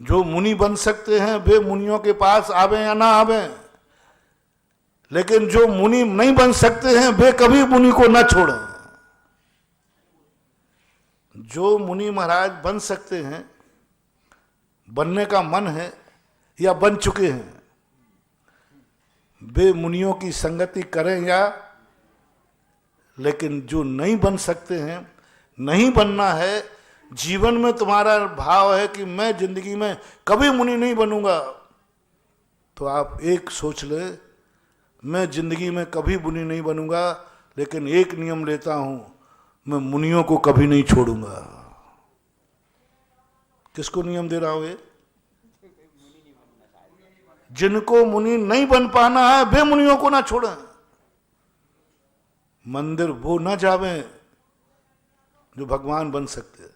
जो मुनि बन सकते हैं वे मुनियों के पास आवे या ना आवे, लेकिन जो मुनि नहीं बन सकते हैं वे कभी मुनि को ना छोड़ें। जो मुनि महाराज बन सकते हैं, बनने का मन है या बन चुके हैं, वे मुनियों की संगति करें या, लेकिन जो नहीं बन सकते हैं, नहीं बनना है, जीवन में तुम्हारा भाव है कि मैं जिंदगी में कभी मुनि नहीं बनूंगा, तो आप एक सोच ले, मैं जिंदगी में कभी मुनि नहीं बनूंगा, लेकिन एक नियम लेता हूं, मैं मुनियों को कभी नहीं छोड़ूंगा। किसको नियम दे रहा हूं ये? जिनको मुनि नहीं बन पाना है वे मुनियों को ना छोड़ें। मंदिर वो ना जावे जो भगवान बन सकते हैं।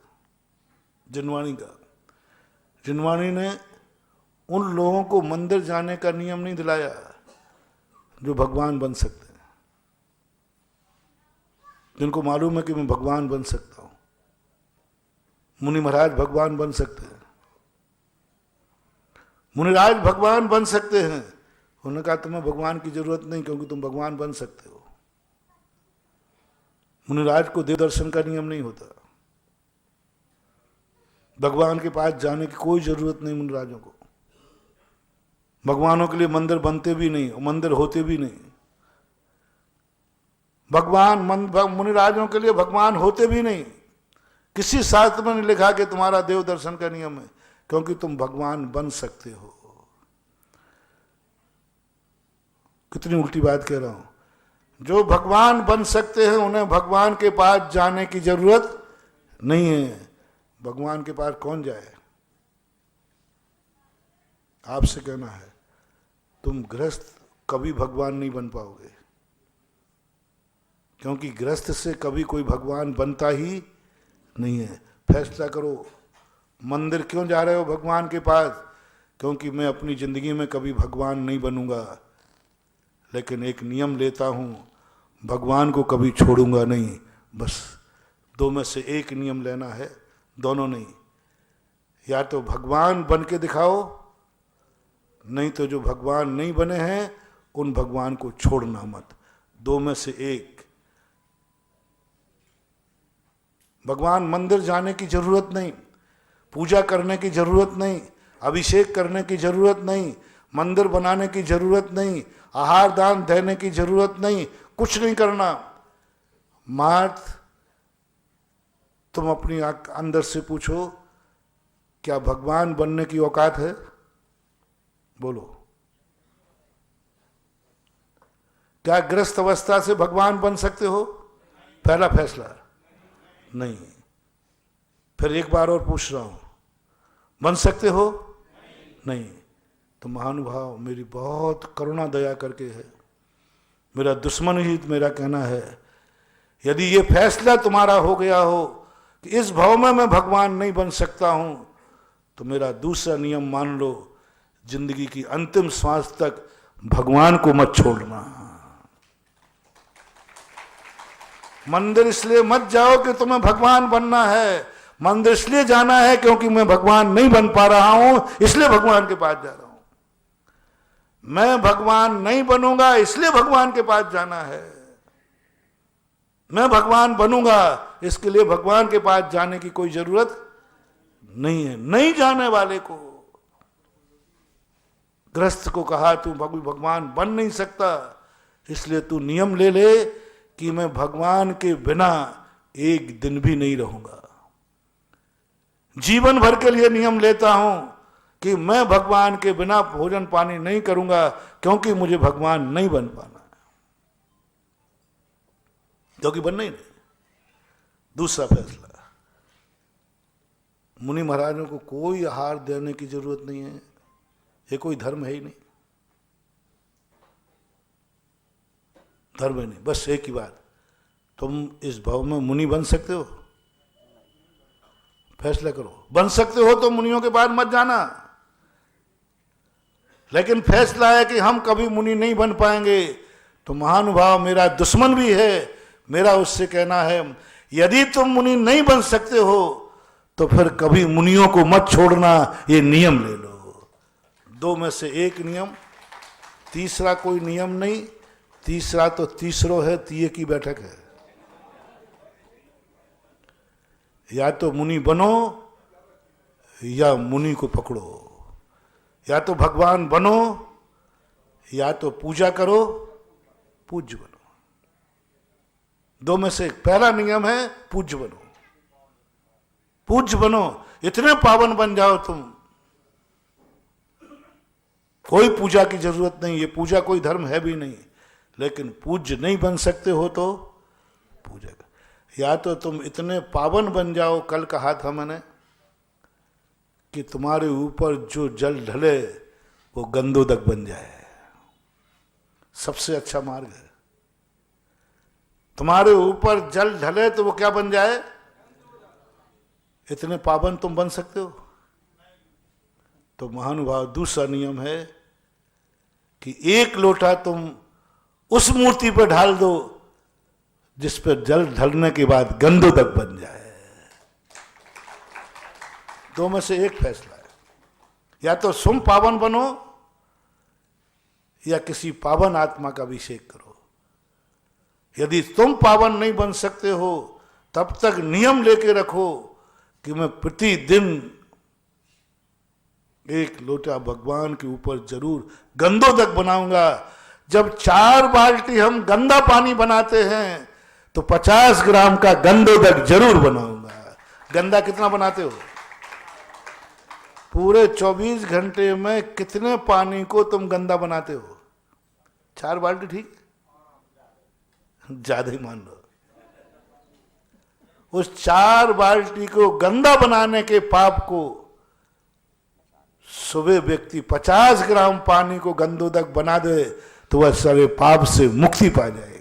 जिनवाणी ने उन लोगों को मंदिर जाने का नियम नहीं दिलाया जो भगवान बन सकते हैं, जिनको मालूम है कि मैं भगवान बन सकता हूं। मुनि महाराज भगवान बन सकते हैं, मुनिराज भगवान बन सकते हैं। उन्होंने कहा तुम्हें भगवान की जरूरत नहीं, क्योंकि तुम भगवान बन सकते हो। मुनिराज को देव दर्शन का नियम नहीं होता, भगवान के पास जाने की कोई जरूरत नहीं मुनिराजों को। भगवानों के लिए मंदिर बनते भी नहीं और मंदिर होते भी नहीं। मुनिराजों के लिए भगवान होते भी नहीं। किसी शास्त्र में नहीं लिखा कि तुम्हारा देव दर्शन का नियम है, क्योंकि तुम भगवान बन सकते हो। कितनी उल्टी बात कह रहा हूं। जो भगवान बन सकते हैं उन्हें भगवान के पास जाने की जरूरत नहीं है। भगवान के पास कौन जाए? आपसे कहना है, तुम गृहस्थ कभी भगवान नहीं बन पाओगे, क्योंकि गृहस्थ से कभी कोई भगवान बनता ही नहीं है। फैसला करो, मंदिर क्यों जा रहे हो भगवान के पास? क्योंकि मैं अपनी जिंदगी में कभी भगवान नहीं बनूंगा, लेकिन एक नियम लेता हूं, भगवान को कभी छोड़ूंगा नहीं। बस दो में से एक नियम लेना है, दोनों नहीं। या तो भगवान बन के दिखाओ, नहीं तो जो भगवान नहीं बने हैं उन भगवान को छोड़ना मत। दो में से एक। भगवान मंदिर जाने की जरूरत नहीं, पूजा करने की जरूरत नहीं, अभिषेक करने की जरूरत नहीं, मंदिर बनाने की जरूरत नहीं, आहार दान देने की जरूरत नहीं, कुछ नहीं करना। मात्र तुम अपनी अंदर से पूछो, क्या भगवान बनने की औकात है? बोलो। क्या ग्रस्त अवस्था से भगवान बन सकते हो? पहला फैसला नहीं। फिर एक बार और पूछ रहा हूं, बन सकते हो? नहीं। तो महानुभाव मेरी बहुत करुणा दया करके है, मेरा दुश्मन ही मेरा कहना है, यदि ये फैसला तुम्हारा हो गया हो कि इस भाव में मैं भगवान नहीं बन सकता हूं, तो मेरा दूसरा नियम मान लो, जिंदगी की अंतिम श्वास तक भगवान को मत छोड़ना। मंदिर इसलिए मत जाओ कि तुम्हें भगवान बनना है, मंदिर इसलिए जाना है क्योंकि मैं भगवान नहीं बन पा रहा हूं, इसलिए भगवान के पास जा रहा हूं। मैं भगवान नहीं बनूंगा इसलिए भगवान के पास जाना है। मैं भगवान बनूंगा इसके लिए भगवान के पास जाने की कोई जरूरत नहीं है। नहीं जाने वाले को, गृहस्थ को कहा तू भगवान बन नहीं सकता, इसलिए तू नियम ले ले कि मैं भगवान के बिना एक दिन भी नहीं रहूंगा। जीवन भर के लिए नियम लेता हूं कि मैं भगवान के बिना भोजन पानी नहीं करूंगा, क्योंकि मुझे भगवान नहीं बन पाना है, क्योंकि बनना ही नहीं। दूसरा फैसला, मुनि महाराजों को कोई आहार देने की जरूरत नहीं है, ये कोई धर्म है ही नहीं, धर्म है नहीं। बस एक ही बात, तुम इस भाव में मुनि बन सकते हो? फैसला करो। बन सकते हो तो मुनियों के पास मत जाना, लेकिन फैसला है कि हम कभी मुनि नहीं बन पाएंगे, तो महानुभाव मेरा दुश्मन भी है, मेरा उससे कहना है, यदि तुम मुनि नहीं बन सकते हो तो फिर कभी मुनियों को मत छोड़ना, ये नियम ले लो। दो में से एक नियम, तीसरा कोई नियम नहीं। तीसरा तो तीसरो है, तीये की बैठक है। या तो मुनि बनो या मुनि को पकड़ो, या तो भगवान बनो या तो पूजा करो, पूज्य बनो। दो में से पहला नियम है पूज्य बनो। पूज्य बनो, इतने पावन बन जाओ तुम, कोई पूजा की जरूरत नहीं। ये पूजा कोई धर्म है भी नहीं, लेकिन पूज्य नहीं बन सकते हो तो पूजा कर। या तो तुम इतने पावन बन जाओ, कल कहा था मैंने कि तुम्हारे ऊपर जो जल ढले वो गंधोदक बन जाए, सबसे अच्छा मार्ग है। तुम्हारे ऊपर जल ढले तो वो क्या बन जाए? इतने पावन तुम बन सकते हो? तो महानुभाव, दूसरा नियम है कि एक लोटा तुम उस मूर्ति पर ढाल दो जिस पर जल ढलने के बाद गंधोदक बन जाए। दो में से एक फैसला है। या तो तुम पावन बनो या किसी पावन आत्मा का अभिषेक करो। यदि तुम पावन नहीं बन सकते हो, तब तक नियम लेके रखो कि मैं प्रतिदिन एक लोटा भगवान के ऊपर जरूर गंधोदक बनाऊंगा। जब 4 बाल्टी हम गंदा पानी बनाते हैं तो 50 ग्राम का गंधोदक जरूर बनाऊंगा। गंदा कितना बनाते हो? पूरे 24 घंटे में कितने पानी को तुम गंदा बनाते हो? 4 बाल्टी, ठीक? ज्यादा ही मान लो। उस 4 बाल्टी को गंदा बनाने के पाप को सुबह व्यक्ति 50 ग्राम पानी को गंधोदक बना दे तो वह सारे पाप से मुक्ति पा जाएगा।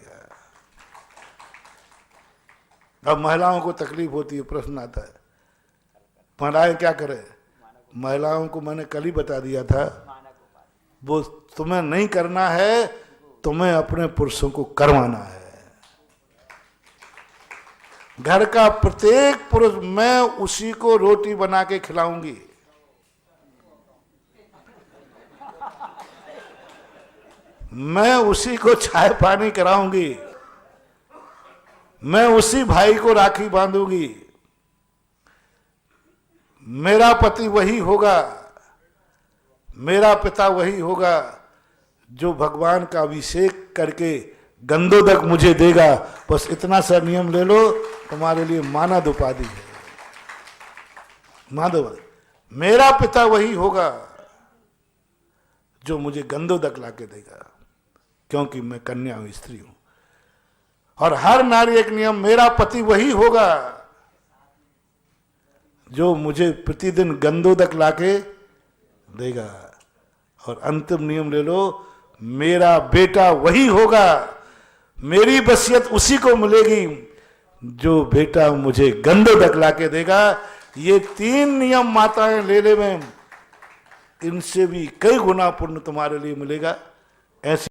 अब महिलाओं को तकलीफ होती है, प्रश्न आता है महिलाएं क्या करें? महिलाओं को मैंने कल ही बता दिया था, वो तुम्हें नहीं करना है, तुम्हें अपने पुरुषों को करवाना है। घर का प्रत्येक पुरुष, मैं उसी को रोटी बना के खिलाऊंगी। मैं उसी को चाय पानी कराऊंगी। मैं उसी भाई को राखी बांधूंगी। मेरा पति वही होगा, मेरा पिता वही होगा जो भगवान का अभिषेक करके गंधोदक मुझे देगा। बस इतना सा नियम ले लो, तुम्हारे लिए मानद उपाधि है। माधव, मेरा पिता वही होगा जो मुझे गंधोदक लाके देगा, क्योंकि मैं कन्या हूं, स्त्री हूं। और हर नारी एक नियम, मेरा पति वही होगा जो मुझे प्रतिदिन गंधोदक लाके देगा। और अंतिम नियम ले लो, मेरा बेटा वही होगा, मेरी वसीयत उसी को मिलेगी जो बेटा मुझे गंधोदक लाके देगा। ये 3 नियम माताएं ले ले में, इनसे भी कई गुना पुण्य तुम्हारे लिए मिलेगा। ऐसे